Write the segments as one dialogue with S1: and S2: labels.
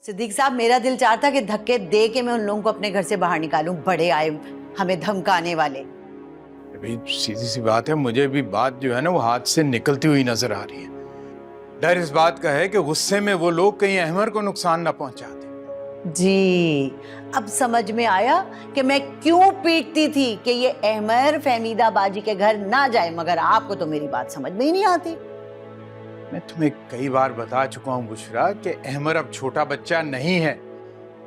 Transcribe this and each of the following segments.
S1: सिद्दीक साहब, मेरा दिल चाहता कि धक्के दे के मैं उन लोगों को अपने घर से बाहर निकालूं। बड़े आए हमें धमकाने वाले।
S2: अभी सीधी सी बात है, मुझे भी बात जो है ना वो हाथ से निकलती हुई नजर आ रही है। डर इस बात का है कि गुस्से में वो लोग कहीं अहमर को नुकसान ना पहुंचा दे।
S1: जी, अब समझ में आया कि मैं क्यों पीटती थी कि ये अहमर फहमीदा बाजी के घर ना जाए, मगर आपको तो मेरी बात समझ में ही नहीं आती।
S2: मैं तुम्हें कई बार बता चुका हूं बुशरा कि अहमर अब छोटा बच्चा नहीं है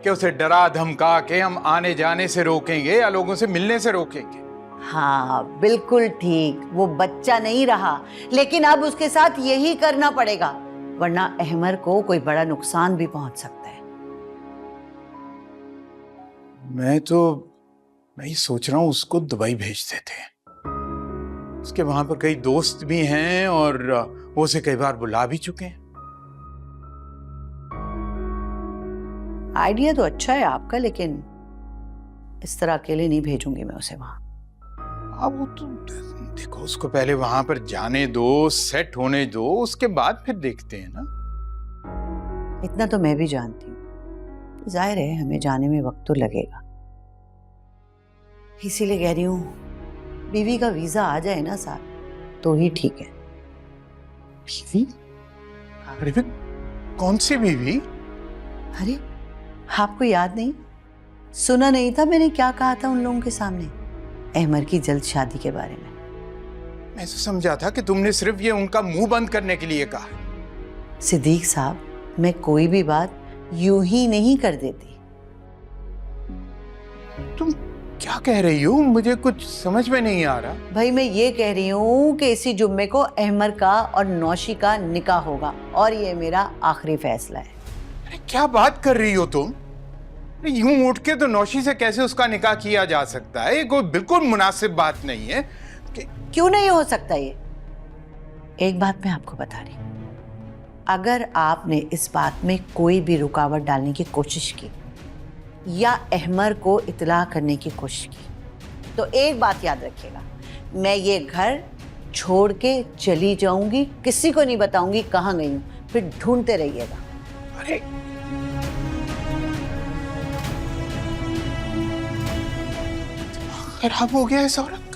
S2: कि उसे डरा धमका के हम आने जाने से रोकेंगे या लोगों से मिलने से रोकेंगे।
S1: हाँ बिल्कुल ठीक, वो बच्चा नहीं रहा, लेकिन अब उसके साथ यही करना पड़ेगा, वरना अहमर को कोई बड़ा नुकसान भी पहुंच सकता है।
S2: मैं ये सोच रहा हूँ उसको दुबई भेज देते हैं। उसके वहां पर कई दोस्त भी हैं और वो उसे कई बार बुला भी चुके हैं।
S1: आइडिया तो अच्छा है आपका, लेकिन इस तरह अकेले नहीं भेजूंगी मैं उसे वहां।
S2: अब वो तो देखो, उसको पहले वहां पर जाने दो, सेट होने दो, उसके बाद फिर देखते हैं ना।
S1: इतना तो मैं भी जानती हूँ, जाहिर है हमें जाने में वक्त तो लगेगा, इसीलिए कह रही हूँ बीवी का वीजा आ जाए ना साथ तो ही ठीक है।
S2: बीवी? अरे फिर कौन सी बीवी?
S1: अरे आपको याद नहीं, सुना नहीं था मैंने क्या कहा था उन लोगों के सामने अहमर की जल्द शादी के बारे में?
S2: मैं तो समझा था कि तुमने सिर्फ ये उनका मुंह बंद करने के लिए कहा।
S1: सिद्दीक साहब, मैं कोई भी बात यूं ही नहीं कर देती।
S2: तुम क्या कह रही हो? मुझे कुछ समझ में नहीं आ रहा।
S1: भाई मैं ये कह रही हूँ कि इसी जुम्मे को अहमर का और नौशी का निकाह होगा और ये मेरा आखिरी फैसला है।
S2: अरे क्या बात कर रही हो तुम? यूं उठ के तो नौशी से कैसे उसका निकाह किया जा सकता है? ये कोई बिल्कुल मुनासिब बात नहीं है।
S1: क्यों नहीं हो सकता? ये एक बात मैं आपको बता रही हूं, अगर आपने इस बात में कोई भी रुकावट डालने की कोशिश की या अहमर को इत्तला करने की कोशिश की तो एक बात याद रखिएगा, मैं ये घर छोड़ के चली जाऊंगी, किसी को नहीं बताऊंगी कहां गई हूं, फिर ढूंढते रहिएगा।
S2: अरे खराब हो गया है सौरभ।